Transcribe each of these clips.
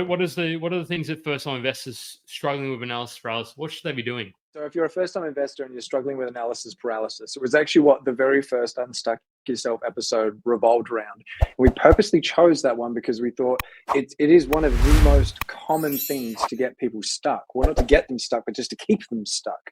what are the things that first time investors struggling with analysis paralysis, what should they be doing? So if you're a first-time investor and you're struggling with analysis paralysis, it was actually what the very first Unstuck Yourself episode revolved around. We purposely chose that one because we thought it is one of the most common things to get people stuck. Well, not to get them stuck, but just to keep them stuck.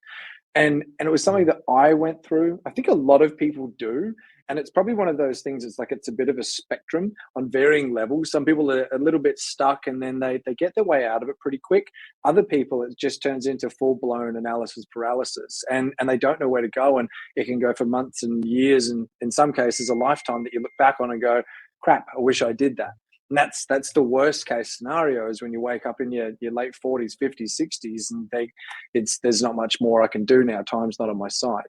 And it was something that I went through. I think a lot of people do. And it's probably one of those things, it's like it's a bit of a spectrum on varying levels. Some people are a little bit stuck and then they get their way out of it pretty quick. Other people, it just turns into full-blown analysis paralysis and they don't know where to go. And it can go for months and years and in some cases a lifetime that you look back on and go, crap, I wish I did that. And that's the worst case scenario is when you wake up in your late 40s, 50s, 60s and there's not much more I can do now. Time's not on my side.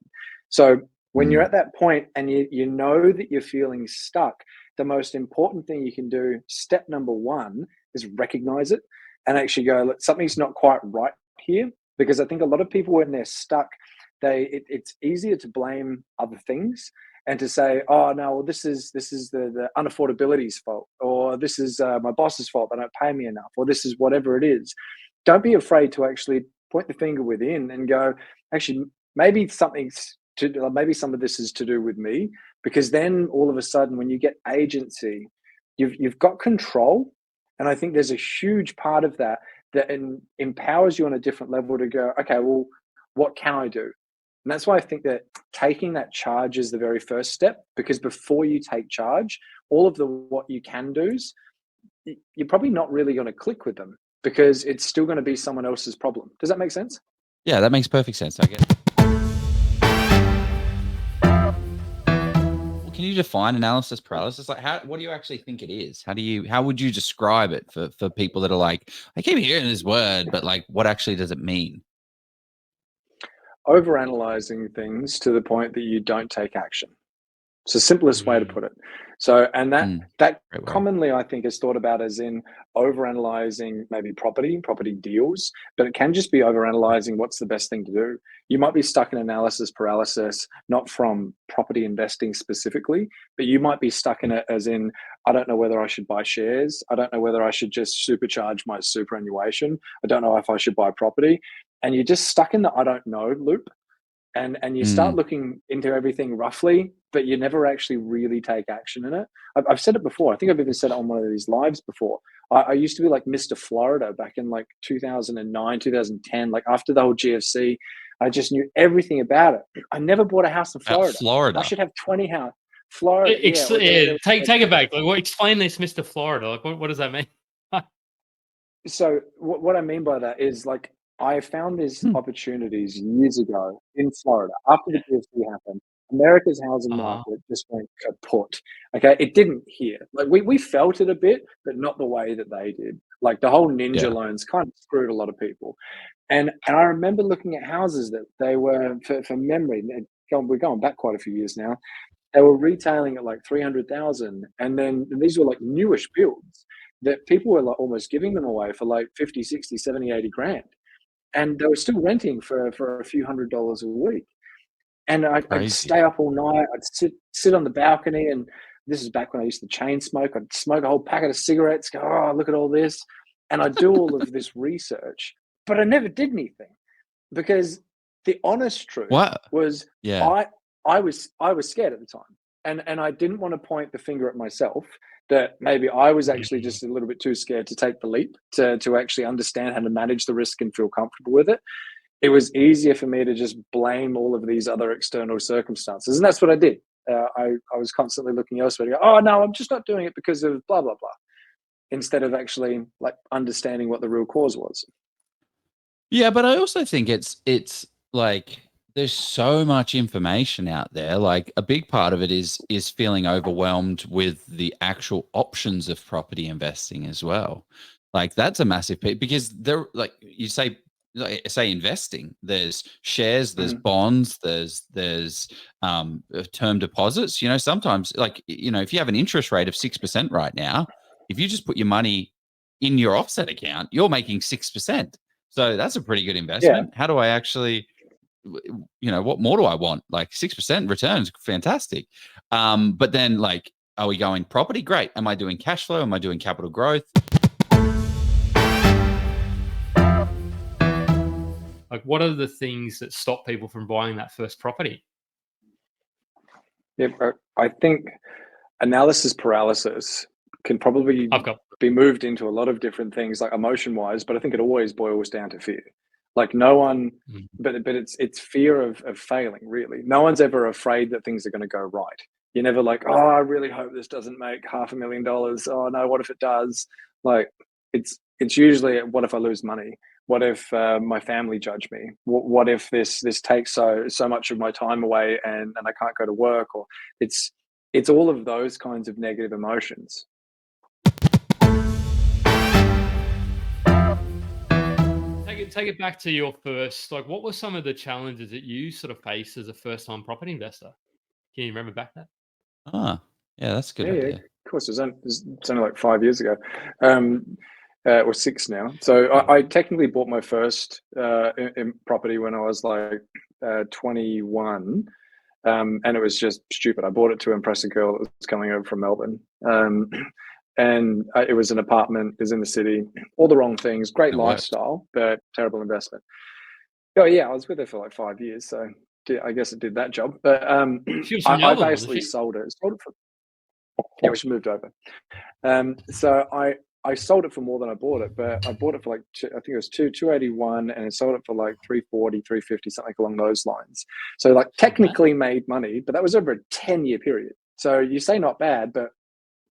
So when you're at that point and you know that you're feeling stuck, the most important thing you can do, step number one, is recognize it and actually go, look, something's not quite right here. Because I think a lot of people, when they're stuck, it's easier to blame other things and to say, oh no, well this is the unaffordability's fault, or this is my boss's fault, they don't pay me enough, or this is whatever it is. Don't be afraid to actually point the finger within and go, actually, maybe maybe some of this is to do with me, because then all of a sudden when you get agency, you've got control. And I think there's a huge part of that empowers you on a different level to go, okay, well, what can I do? And that's why I think that taking that charge is the very first step, because before you take charge, all of what you can do's, you're probably not really going to click with them because it's still going to be someone else's problem. Does that make sense? Yeah, that makes perfect sense. I guess. Can you define analysis paralysis? Like, what do you actually think it is? How would you describe it for people that are like, I keep hearing this word, but like, what actually does it mean? Overanalyzing things to the point that you don't take action. It's the simplest way to put it. So, and that commonly I think is thought about as in overanalyzing maybe property deals, but it can just be overanalyzing what's the best thing to do. You might be stuck in analysis paralysis, not from property investing specifically, but you might be stuck in it as in, I don't know whether I should buy shares. I don't know whether I should just supercharge my superannuation. I don't know if I should buy property. And you're just stuck in the I don't know loop. And you start looking into everything roughly, but you never actually really take action in it. I've said it before. I think I've even said it on one of these lives before. I used to be like Mr. Florida back in like 2009, 2010, like after the whole GFC. I just knew everything about it. I never bought a house in Florida. Florida. I should have 20 houses. Florida. Take it back. Like, explain this, Mr. Florida. Like, what does that mean? So what I mean by that is like, I found these opportunities years ago in Florida after the GFC happened. America's housing market just went kaput. Okay, it didn't here. Like we felt it a bit, but not the way that they did. Like the whole ninja loans kind of screwed a lot of people. And I remember looking at houses that they were, for memory, we're going back quite a few years now. They were retailing at like 300,000, and then these were like newish builds that people were like almost giving them away for like 50, 60, 70, 80 grand. And they were still renting for a few $100s a week. And I'd stay up all night. I'd sit on the balcony. And this is back when I used to chain smoke. I'd smoke a whole packet of cigarettes, go, oh, look at all this. And I'd do all of this research. But I never did anything because the honest truth was I was scared at the time. And I didn't want to point the finger at myself that maybe I was actually just a little bit too scared to take the leap to actually understand how to manage the risk and feel comfortable with it. It was easier for me to just blame all of these other external circumstances. And that's what I did. I was constantly looking elsewhere to go, oh, no, I'm just not doing it because of blah, blah, blah, instead of actually like understanding what the real cause was. Yeah, but I also think it's like there's so much information out there. Like a big part of it is feeling overwhelmed with the actual options of property investing as well. Like that's a massive piece because there, like you say investing, there's shares, there's bonds, there's term deposits. You know, sometimes like, you know, if you have an interest rate of 6% right now, if you just put your money in your offset account, you're making 6%. So that's a pretty good investment. Yeah. How do I actually, you know, what more do I want? Like 6% returns, fantastic. But then like, are we going property? Great. Am I doing cash flow? Am I doing capital growth? Like, what are the things that stop people from buying that first property? Yeah, I think analysis paralysis can probably I've got be moved into a lot of different things, like emotion wise, but I think it always boils down to fear. Like no one, Mm. but it's fear of failing, really. No one's ever afraid that things are going to go right. You're never like, oh, I really hope this doesn't make $500,000. Oh no, what if it does? Like it's usually, what if I lose money? What if my family judge me? What if this takes so much of my time away and I can't go to work? Or it's all of those kinds of negative emotions. Take it back to your first. Like, what were some of the challenges that you sort of faced as a first time property investor? Can you remember back that? Ah, yeah, that's a good Yeah, idea. of course. It's only like 5 years ago, or 6 now. So Yeah. I technically bought my first property when I was like 21, and it was just stupid. I bought it to impress a girl that was coming over from Melbourne, and it was an apartment, it was in the city, all the wrong things. Great It worked. lifestyle, but terrible investment. Oh yeah, I was with her for like 5 years, so I guess it did that job. But She was from I Melbourne, wasn't basically she? sold it. Sold it for, yeah, we moved over. So I sold it for more than I bought it, but I bought it for like I think it was 281, and I sold it for like 340, 350, something along those lines. So like technically made money, but that was over a 10-year period. So you say not bad, but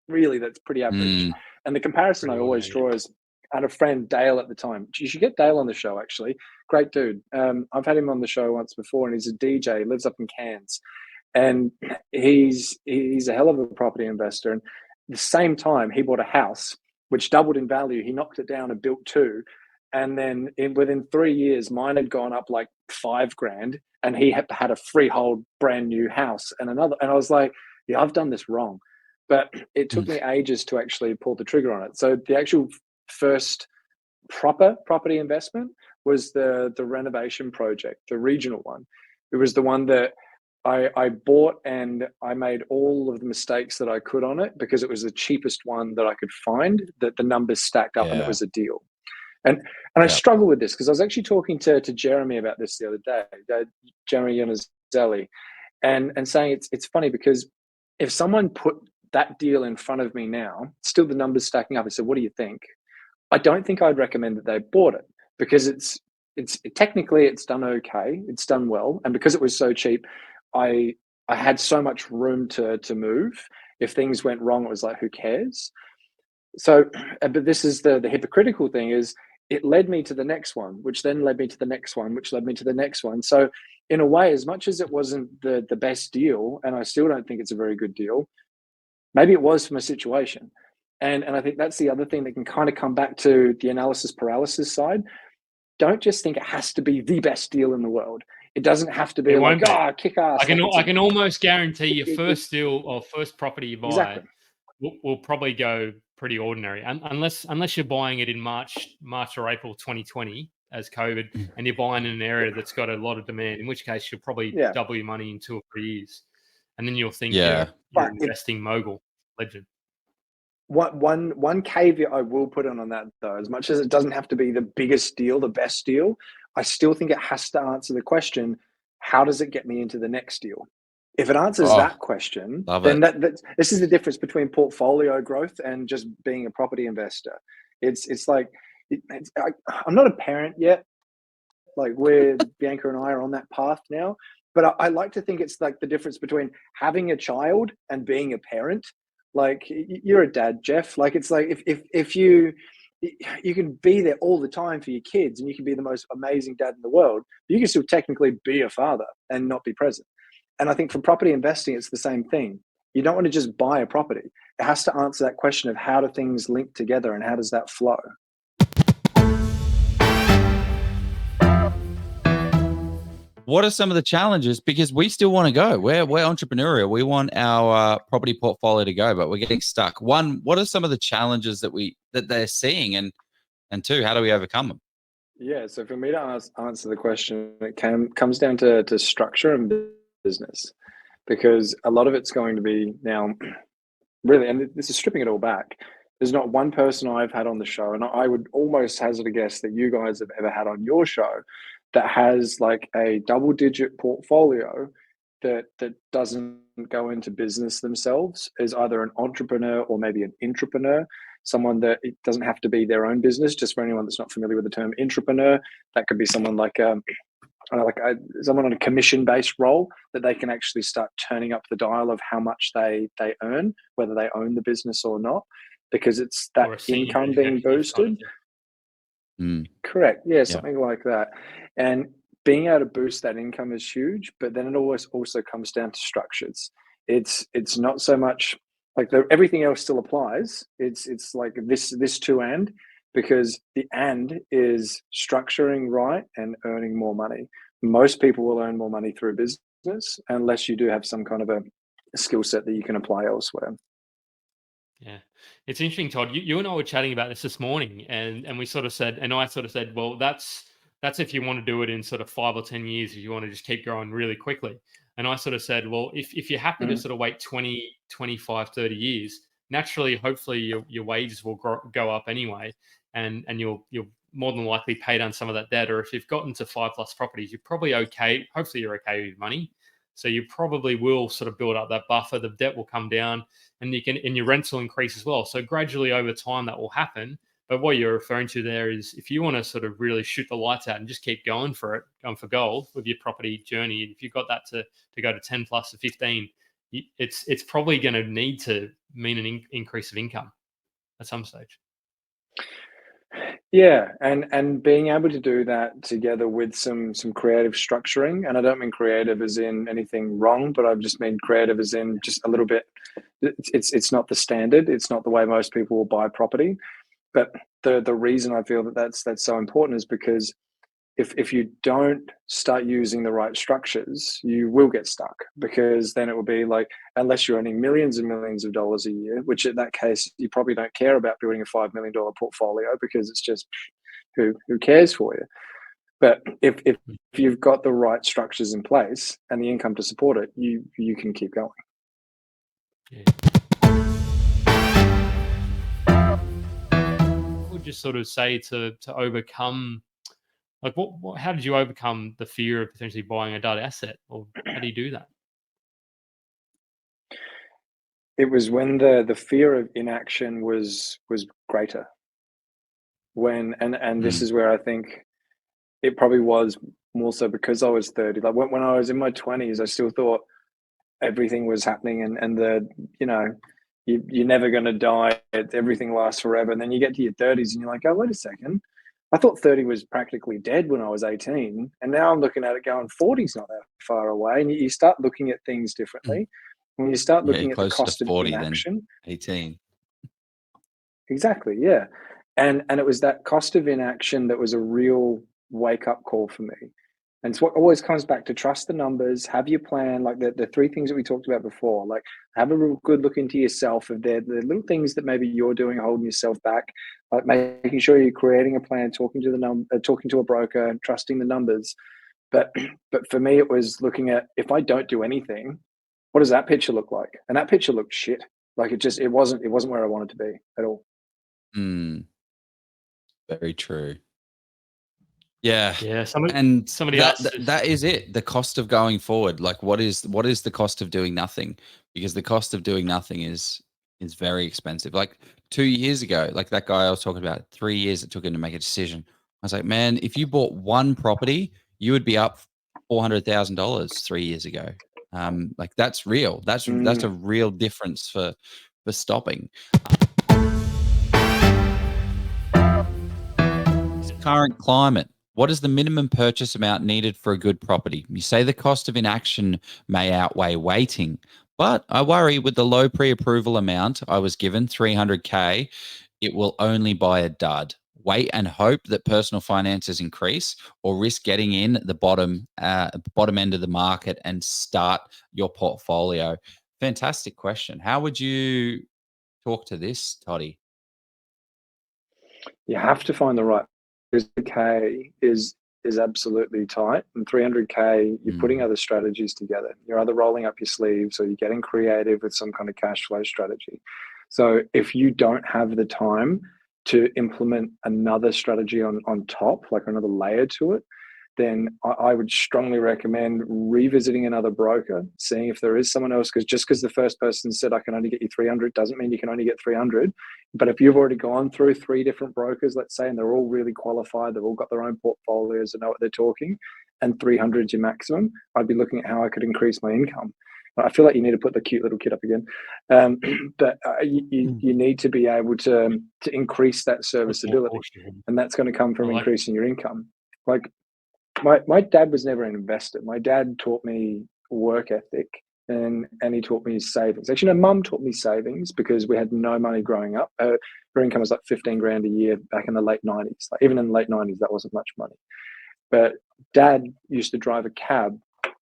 really that's pretty average. Mm, And the comparison I Pretty always ordinary. draw is, I had a friend Dale at the time. You should get Dale on the show, actually. Great dude. I've had him on the show once before, and he's a DJ, lives up in Cairns, and he's a hell of a property investor. And at the same time, he bought a house which doubled in value. He knocked it down and built two, and then within 3 years, mine had gone up like $5,000, and he had a freehold brand new house and another. And I was like, yeah, I've done this wrong. But it took me ages to actually pull the trigger on it. So the actual first proper property investment was the renovation project, the regional one. It was the one that I bought, and I made all of the mistakes that I could on it because it was the cheapest one that I could find, that the numbers stacked up and it yeah. was a deal. And I Yeah. struggle with this because I was actually talking to Jeremy about this the other day, Jeremy Yanazelli, and saying it's funny because if someone put that deal in front of me now, still the numbers stacking up, I said, what do you think? I don't think I'd recommend that they bought it because it's technically it's done okay, it's done well, and because it was so cheap, I had so much room to move. If things went wrong, it was like, who cares? So, but this is the hypocritical thing is, it led me to the next one, which then led me to the next one, which led me to the next one. So in a way, as much as it wasn't the best deal, and I still don't think it's a very good deal, maybe it was for my situation. And I think that's the other thing that can kind of come back to the analysis paralysis side. Don't just think it has to be the best deal in the world. It doesn't have to be It like, won't be. kick ass. I can almost guarantee your first It's deal or first property you buy exactly. will probably go pretty ordinary, unless you're buying it in March or April 2020 as COVID, and you're buying in an area that's got a lot of demand. In which case, you'll probably Yeah. double your money in 2 or 3 years, and then you'll think Yeah. you're But an investing mogul legend. one caveat I will put on that though, as much as it doesn't have to be the biggest deal, the best deal, I still think it has to answer the question, how does it get me into the next deal? If it answers Oh, that question, love then it. this is the difference between portfolio growth and just being a property investor. It's like I'm not a parent yet. Like where Bianca and I are on that path now, but I like to think it's like the difference between having a child and being a parent. Like you're a dad, Jeff. Like it's like if you can be there all the time for your kids and you can be the most amazing dad in the world, but you can still technically be a father and not be present. And I think for property investing, it's the same thing. You don't want to just buy a property. It has to answer that question of how do things link together and how does that flow? What are some of the challenges? Because we still want to go. We're entrepreneurial. We want our property portfolio to go, but we're getting stuck. One, what are some of the challenges that they're seeing, and two, how do we overcome them? Yeah, so for me to answer the question, it comes down to structure and business, because a lot of it's going to be now really, and this is stripping it all back. There's not one person I've had on the show, and I would almost hazard a guess that you guys have ever had on your show that has like a double-digit portfolio that doesn't go into business themselves is either an entrepreneur or maybe an intrapreneur, someone that it doesn't have to be their own business. Just for anyone that's not familiar with the term intrapreneur, that could be someone like someone on a commission-based role that they can actually start turning up the dial of how much they earn, whether they own the business or not, because it's that Or a senior income being executive kind of boosted. Mm. Correct. Yeah, Yeah. something like that. And being able to boost that income is huge, but then it always also comes down to structures. It's not so much like everything else still applies. It's like this two and, because the and is structuring right and earning more money. Most people will earn more money through business unless you do have some kind of a skill set that you can apply elsewhere. Yeah, it's interesting, Todd. You and I were chatting about this morning, and we sort of said, and I sort of said, well, that's if you want to do it in sort of 5 or 10 years, if you want to just keep growing really quickly. And I sort of said, well, if you're happy to sort of wait 20, 25, 30 years, naturally, hopefully your wages will go up anyway, and you'll more than likely pay down some of that debt. Or if you've gotten to 5+ properties, you're probably okay. Hopefully, you're okay with money. So you probably will sort of build up that buffer. The debt will come down, and your rents will increase as well. So gradually over time that will happen. But what you're referring to there is if you want to sort of really shoot the lights out and just keep going for it, going for gold with your property journey, and if you've got that to go to 10 plus to 15, it's probably going to need to mean an increase of income at some stage. Yeah, and being able to do that together with some creative structuring, and I don't mean creative as in anything wrong, but I just mean creative as in just a little bit. It's not the standard. It's not the way most people will buy property. But the reason I feel that that's so important is because if you don't start using the right structures, you will get stuck, because then it will be like, unless you're earning millions and millions of dollars a year, which in that case, you probably don't care about building a $5 million portfolio, because it's just who cares for you. But if you've got the right structures in place and the income to support it, you can keep going. Yeah. I would just sort of say to overcome, like what how did you overcome the fear of potentially buying a dud asset, or how do you do that? It was when the fear of inaction was greater. When and this is where I think it probably was more so because I was 30. Like when I was in my 20s, I still thought everything was happening, and you're never going to die. Everything lasts forever. And then you get to your 30s and you're like, oh, wait a second. I thought 30 was practically dead when I was 18. And now I'm looking at it going, 40's not that far away. And you start looking at things differently. When you start Yeah, looking at the closer to cost of 40 than inaction. 18. Exactly, yeah. And it was that cost of inaction that was a real wake up call for me. And it's what always comes back to: trust the numbers, have your plan, like the three things that we talked about before. Like, have a real good look into yourself, if they're the little things that maybe you're doing holding yourself back, like making sure you're creating a plan, talking to a broker, and trusting the numbers. But for me, it was looking at, if I don't do anything, what does that picture look like? And that picture looked shit. Like it wasn't where I wanted to be at all. Mm, very true. Yeah. Yeah, And somebody that, else. that is it. The cost of going forward. Like what is the cost of doing nothing? Because the cost of doing nothing is very expensive. Like 2 years ago, like that guy I was talking about, 3 years it took him to make a decision. I was like, man, if you bought one property, you would be up $400,000 3 years ago. Like that's real. That's a real difference for stopping. Current climate. What is the minimum purchase amount needed for a good property? You say the cost of inaction may outweigh waiting, but I worry with the low pre-approval amount I was given, 300K, it will only buy a dud. Wait and hope that personal finances increase, or risk getting in the bottom end of the market and start your portfolio. Fantastic question. How would you talk to this, Toddy? You have to find the right, because the K is absolutely tight, and 300K, you're putting other strategies together. You're either rolling up your sleeves or you're getting creative with some kind of cash flow strategy. So if you don't have the time to implement another strategy on top, like another layer to it, then I would strongly recommend revisiting another broker, seeing if there is someone else, because just because the first person said I can only get you 300 doesn't mean you can only get 300. But if you've already gone through 3 different brokers, let's say, and they're all really qualified, they've all got their own portfolios and know what they're talking, and 300 is your maximum, I'd be looking at how I could increase my income. I feel like you need to put the cute little kid up again. But you need to be able to increase that serviceability, and that's going to come from increasing your income. Like my dad was never an investor. My dad taught me work ethic, and he taught me savings. Actually, no, mum taught me savings because we had no money growing up. Her income was like 15 grand a year back in the late 90s. Like, even in the late 90s, that wasn't much money. But dad used to drive a cab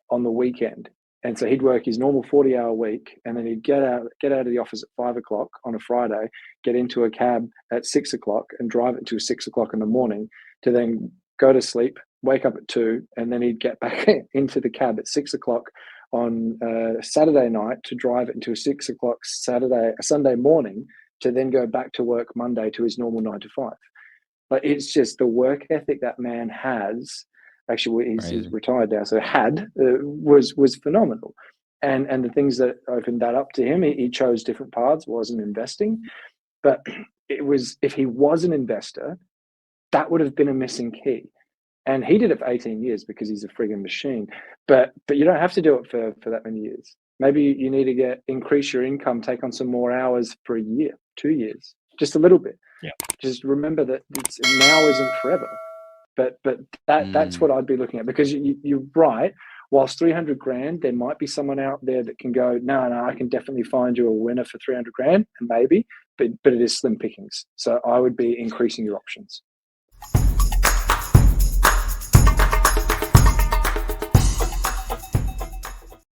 on the weekend. And so he'd work his normal 40-hour week, and then he'd get out of the office at 5 o'clock on a Friday, get into a cab at 6 o'clock and drive it to 6 o'clock in the morning to then go to sleep, wake up at 2, and then he'd get back into the cab at 6 o'clock on Saturday night to drive it into a 6 o'clock Sunday morning to then go back to work Monday to his normal 9 to 5. But it's just the work ethic that man has. Actually, he's retired now, so was phenomenal. And the things that opened that up to him, he chose different paths, wasn't investing. But it was, if he was an investor, that would have been a missing key. And he did it for 18 years because he's a frigging machine. But you don't have to do it for that many years. Maybe you need to increase your income, take on some more hours for a year, 2 years, just a little bit. Yeah. Just remember that now isn't forever. But that's what I'd be looking at, because you're right. Whilst 300 grand, there might be someone out there that can go, no, I can definitely find you a winner for 300 grand, and maybe, but it is slim pickings. So I would be increasing your options.